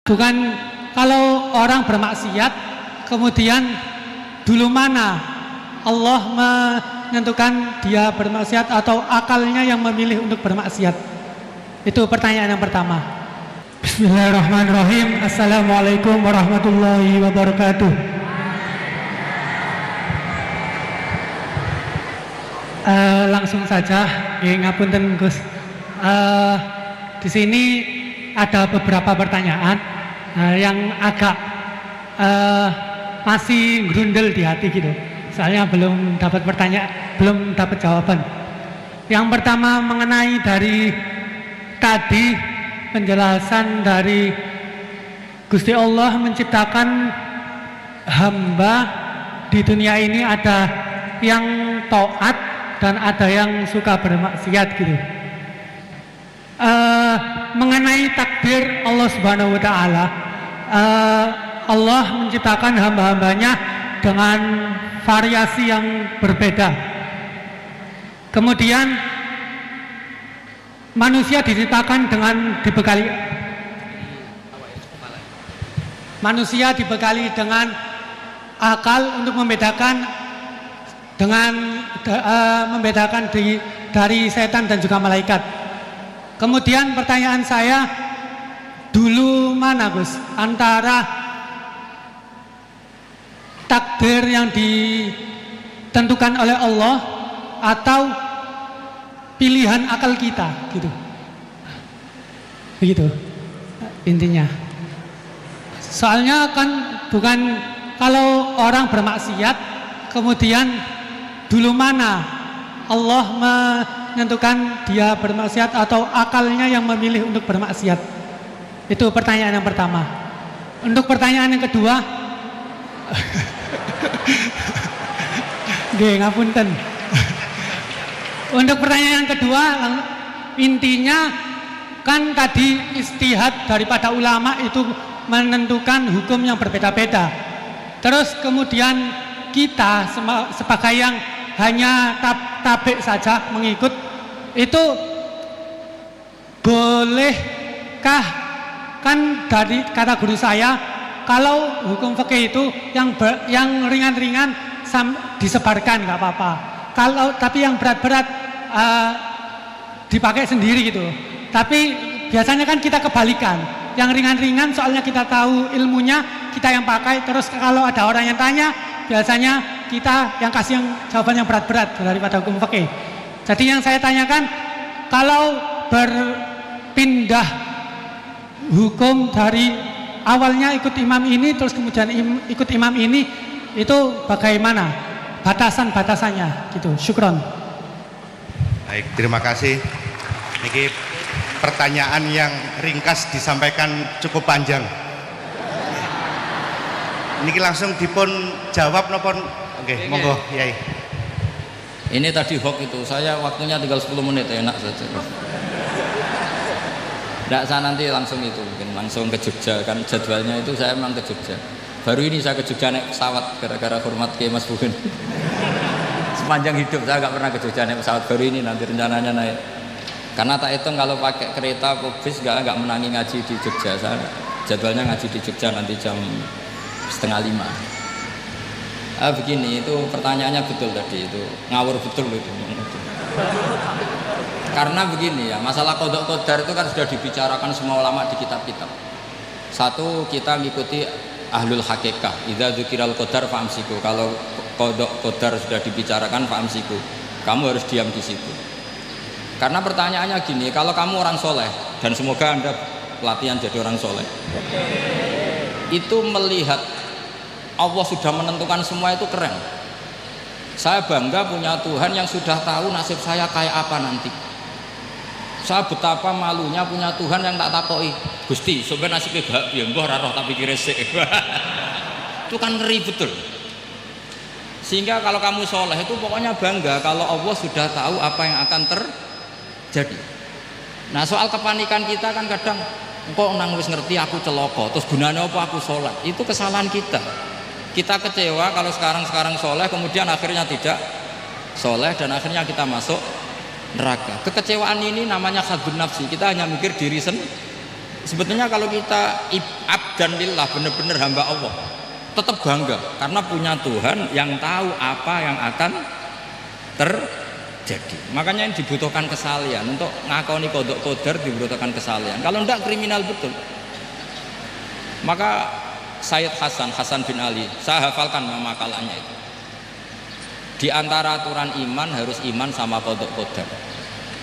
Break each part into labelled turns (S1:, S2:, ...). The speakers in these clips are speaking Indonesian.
S1: Bukan kalau orang bermaksiat kemudian dulu mana Allah menentukan dia bermaksiat atau akalnya yang memilih untuk bermaksiat? Itu pertanyaan yang pertama. Bismillahirrahmanirrahim. Assalamualaikum warahmatullahi wabarakatuh. Langsung saja, ngapunten Gus. Di sini ada beberapa pertanyaan yang agak masih grundel di hati gitu. Soalnya belum dapat jawaban. Yang pertama mengenai dari tadi penjelasan dari Gusti Allah menciptakan hamba di dunia ini, ada yang taat dan ada yang suka bermaksiat gitu. Mengenai takdir Allah Subhanahu wa taala, Allah menciptakan hamba-hambanya dengan variasi yang berbeda. Kemudian manusia diciptakan dengan dibekali dengan akal untuk membedakan dari setan dan juga malaikat. Kemudian pertanyaan saya, dulu mana Gus antara takdir yang ditentukan oleh Allah atau pilihan akal kita gitu. Begitu intinya. Soalnya kan bukan kalau orang bermaksiat kemudian dulu mana Allah menentukan dia bermaksiat atau akalnya yang memilih untuk bermaksiat. Itu pertanyaan yang pertama. Untuk pertanyaan yang kedua, ngapunten. Untuk pertanyaan yang kedua, intinya kan tadi istihad daripada ulama itu menentukan hukum yang berbeda-beda. Terus kemudian kita sebagai yang hanya tabik saja mengikut, itu bolehkah? Kan dari kata guru saya, kalau hukum fikih itu yang ringan-ringan disebarkan nggak apa-apa. Tapi yang berat-berat dipakai sendiri gitu. Tapi biasanya kan kita kebalikan. Yang ringan-ringan soalnya kita tahu ilmunya, kita yang pakai. Terus kalau ada orang yang tanya, biasanya kita yang kasih jawaban yang berat-berat daripada hukum fikih. Jadi yang saya tanyakan, kalau berpindah hukum dari awalnya ikut imam ini terus kemudian ikut imam ini, itu bagaimana batasan-batasannya gitu. Syukron.
S2: Baik, terima kasih. Ini pertanyaan yang ringkas disampaikan cukup panjang. Ini langsung dipun jawab nopon. Oke, monggo Yai.
S3: Ini tadi hoax itu, saya waktunya tinggal 10 menit, enak saja. Nggak, saya nanti langsung itu, mungkin langsung ke Jogja, kan jadwalnya itu saya memang ke Jogja. Baru ini saya ke Jogja naik pesawat, gara-gara hormat ke Mas Bukin. Sepanjang hidup saya nggak pernah ke Jogja naik pesawat, baru ini nanti rencananya naik. Karena tak hitung kalau pakai kereta atau bis nggak menangi ngaji di Jogja. Saya jadwalnya ngaji di Jogja nanti jam 4:30. Begini, itu pertanyaannya betul tadi, itu ngawur betul itu. Karena begini ya, masalah qadha qadar itu kan sudah dibicarakan semua ulama di kitab-kitab. Satu, kita mengikuti ahlul hakikah, idza dzikiral qadar fa'amsiku. Kalau qadha qadar sudah dibicarakan fa'amsiku, kamu harus diam di situ. Karena pertanyaannya gini, kalau kamu orang soleh, dan semoga Anda pelatihan jadi orang soleh, itu melihat Allah sudah menentukan semua, itu keren. Saya bangga punya Tuhan yang sudah tahu nasib saya kayak apa nanti. Saya betapa malunya punya Tuhan yang tak takoi, Gusti, sebenarnya nasibnya gak biar mbah roh tapi kira sik. Itu kan ngeri betul. Sehingga kalau kamu soleh itu pokoknya bangga kalau Allah sudah tahu apa yang akan terjadi. Nah, soal kepanikan kita kan kadang kok nang wis ngerti aku celoko, terus gunanya apa aku sholat? Itu kesalahan kita. Kita kecewa kalau sekarang soleh, kemudian akhirnya tidak soleh dan akhirnya kita masuk neraka. Kekecewaan ini namanya khadun nafsi. Kita hanya mikir diri Sebetulnya kalau kita abdan lillah, benar-benar hamba Allah, tetap bangga karena punya Tuhan yang tahu apa yang akan terjadi. Makanya yang dibutuhkan kesalian untuk ngakoni kodok kodar, dibutuhkan kesalian. Kalau enggak kriminal betul. Maka Sayyid Hasan bin Ali, saya hafalkan makalahnya itu. Di antara aturan iman harus iman sama kodok kodar.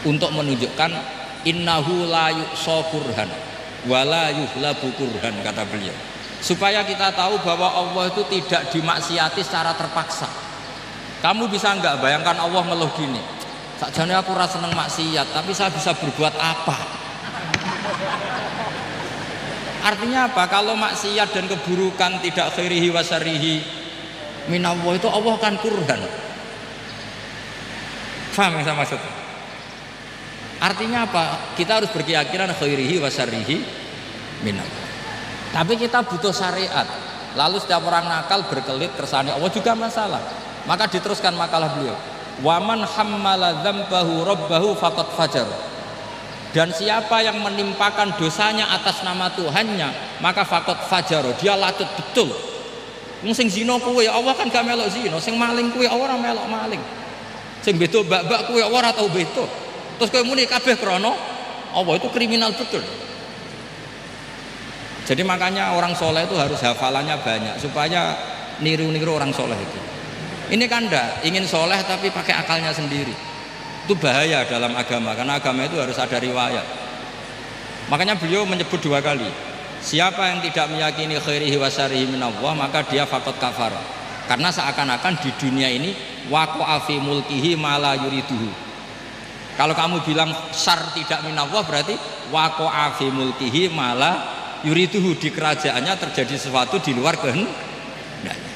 S3: Untuk menunjukkan innahu la yuqsa kurhan wala yuhlabu kurhan, kata beliau. Supaya kita tahu bahwa Allah itu tidak dimaksiati secara terpaksa. Kamu bisa enggak bayangkan Allah meluh gini, sakjane aku ora seneng maksiat tapi saya bisa berbuat apa? Artinya apa? Kalau maksiat dan keburukan tidak khairihi wa syarrihi minallah, itu Allah kan kurhan. Faham yang saya maksud? Artinya apa? Kita harus berkeyakinan khairihi wa syarrihi minallah. Tapi kita butuh syariat. Lalu setiap orang nakal berkelit kersane Allah juga masalah. Maka diteruskan makalah beliau. Waman hammala dzambahu rabbahu faqad fajar. Dan siapa yang menimpakan dosanya atas nama Tuhannya, maka faqad fajar. Dia latut betul. Wong sing zina kuwe Allah kan gak melok zina, sing maling kuwe ora melok maling. Sing beto bak-bak kuwe ora tau beto. Terus kowe muni kabeh krana Allah, itu kriminal betul. Jadi makanya orang soleh itu harus hafalannya banyak supaya niru-niru orang soleh itu. Ini kan enggak ingin soleh tapi pakai akalnya sendiri. Itu bahaya dalam agama, karena agama itu harus ada riwayat. Makanya beliau menyebut 2 kali. Siapa yang tidak meyakini khairihi wa syarrihi minallah, maka dia faqad kafar. Karena seakan-akan di dunia ini waqa'a fi mulkihi ma la yuriduhu. Kalau kamu bilang syar tidak minallah, berarti waqa'a fi mulkihi ma la yuriduhu, di kerajaannya terjadi sesuatu di luar kehendaknya.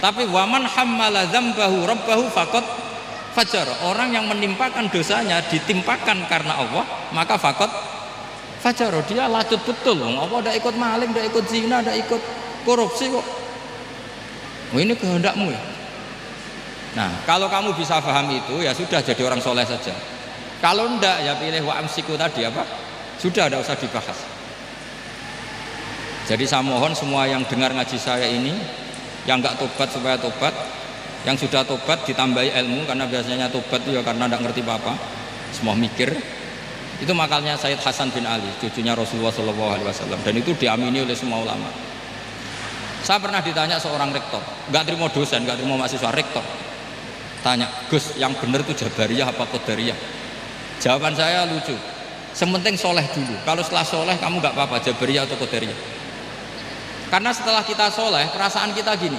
S3: Tapi waman hammala dzambahu rabbahu faqad fajar. Orang yang menimpakan dosanya ditimpakan karena Allah, maka faqad fajar. Dia latut betul. Allah tidak ikut maling, tidak ikut zina, tidak ikut korupsi kok. Oh, ini kehendakmu ya. Nah, kalau kamu bisa paham itu, ya sudah jadi orang soleh saja. Kalau enggak, ya pilih wa amsiku tadi apa? Sudah, tidak usah dibahas. Jadi saya mohon semua yang dengar ngaji saya ini, yang enggak tobat supaya tobat, yang sudah tobat ditambahi ilmu, karena biasanya tobat itu ya karena enggak ngerti apa-apa, semua mikir. Itu makalnya Sayyid Hasan bin Ali, cucunya Rasulullah SAW, dan itu diamini oleh semua ulama. Saya pernah ditanya seorang rektor, enggak terima dosen, enggak terima mahasiswa, rektor. Tanya, Gus, yang benar itu Jabariyah apa Qadariyah? Jawaban saya lucu. Sementing soleh dulu. Kalau setelah soleh kamu enggak apa-apa, Jabariyah atau Qadariyah. Karena setelah kita soleh, perasaan kita gini,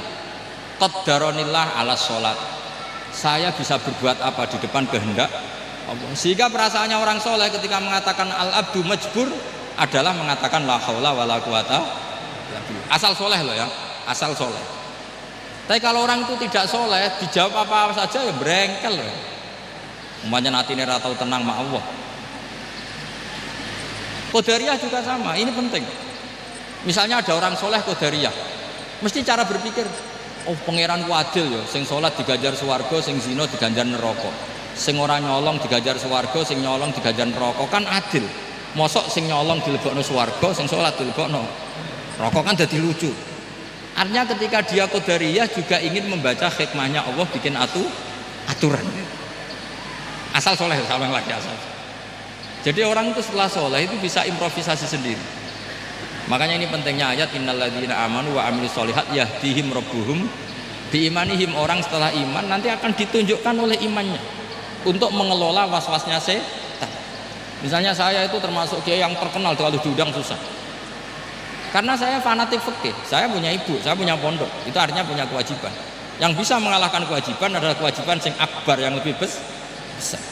S3: qaddaronillah ala sholat, saya bisa berbuat apa di depan kehendak Allah. Sehingga perasaannya orang soleh ketika mengatakan al-abdu majbur adalah mengatakan la haula wala quwata, asal soleh loh ya, asal soleh. Tapi kalau orang itu tidak soleh, dijawab apa saja ya berengkel loh. Umpamanya natine ra tau tenang ma Allah. Qadariyah juga sama, ini penting. Misalnya ada orang soleh Qadariyah, mesti cara berpikir, oh pangeran adil ya, sing sholat diganjar swarga, sing zina diganjar neraka, sing ora nyolong diganjar swarga, sing nyolong diganjar neraka, kan adil. Mosok sing nyolong dilebokno swarga, sing sholat dilebokno neraka, kan jadi lucu. Artinya ketika dia Qadariyah juga ingin membaca hikmahnya Allah bikin aturan. Asal soleh, sama lagi asal. Jadi orang itu setelah soleh itu bisa improvisasi sendiri. Makanya ini pentingnya ayat innalladzina amanu wa amilus sholihat yahdihim rabbuhum biimanihim. Orang setelah iman nanti akan ditunjukkan oleh imannya untuk mengelola was-wasnya setan. Misalnya saya itu termasuk kiai yang terkenal kalau diundang susah. Karena saya fanatik fikih, saya punya ibu, saya punya pondok, itu artinya punya kewajiban. Yang bisa mengalahkan kewajiban adalah kewajiban sing akbar, yang lebih besar.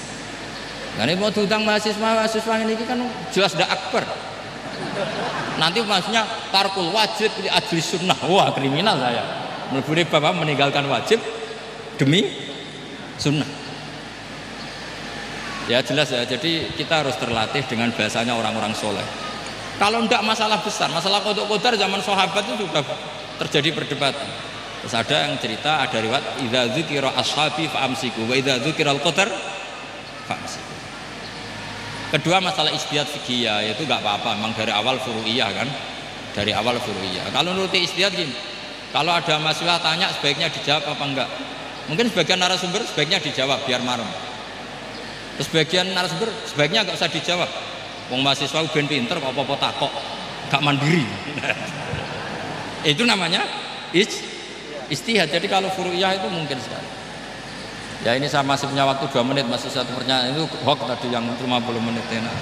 S3: Nah ini mau diundang mahasiswa ini kan jelas tidak akbar. Nanti maksudnya tarkul wajib di ajli sunnah, wah kriminal saya. Meleburi bapak meninggalkan wajib demi sunnah. Ya jelas ya, jadi kita harus terlatih dengan bahasanya orang-orang soleh. Kalau tidak masalah besar, masalah kodok kodar zaman sahabat itu sudah terjadi perdebatan. Terus ada yang cerita, ada riwayat idza dzukira ashabi fa amsiku wa idza dzukira al-qadar fa amsiku. Kedua masalah istihad fikih itu nggak apa-apa, memang dari awal furu'iyah kan, dari awal furu'iyah. Kalau nuruti istihad gini, kalau ada mahasiswa tanya sebaiknya dijawab apa enggak? Mungkin sebagian narasumber sebaiknya dijawab biar marem. Terus sebagian narasumber sebaiknya nggak usah dijawab. Wong mahasiswa ben pinter kok apa-apa takok, gak mandiri. Itu namanya istihad. Jadi kalau furu'iyah itu mungkin sekali. Ya ini saya masih punya waktu 2 menit, masih satu pertanyaan itu hoax tadi yang 50 menit enak.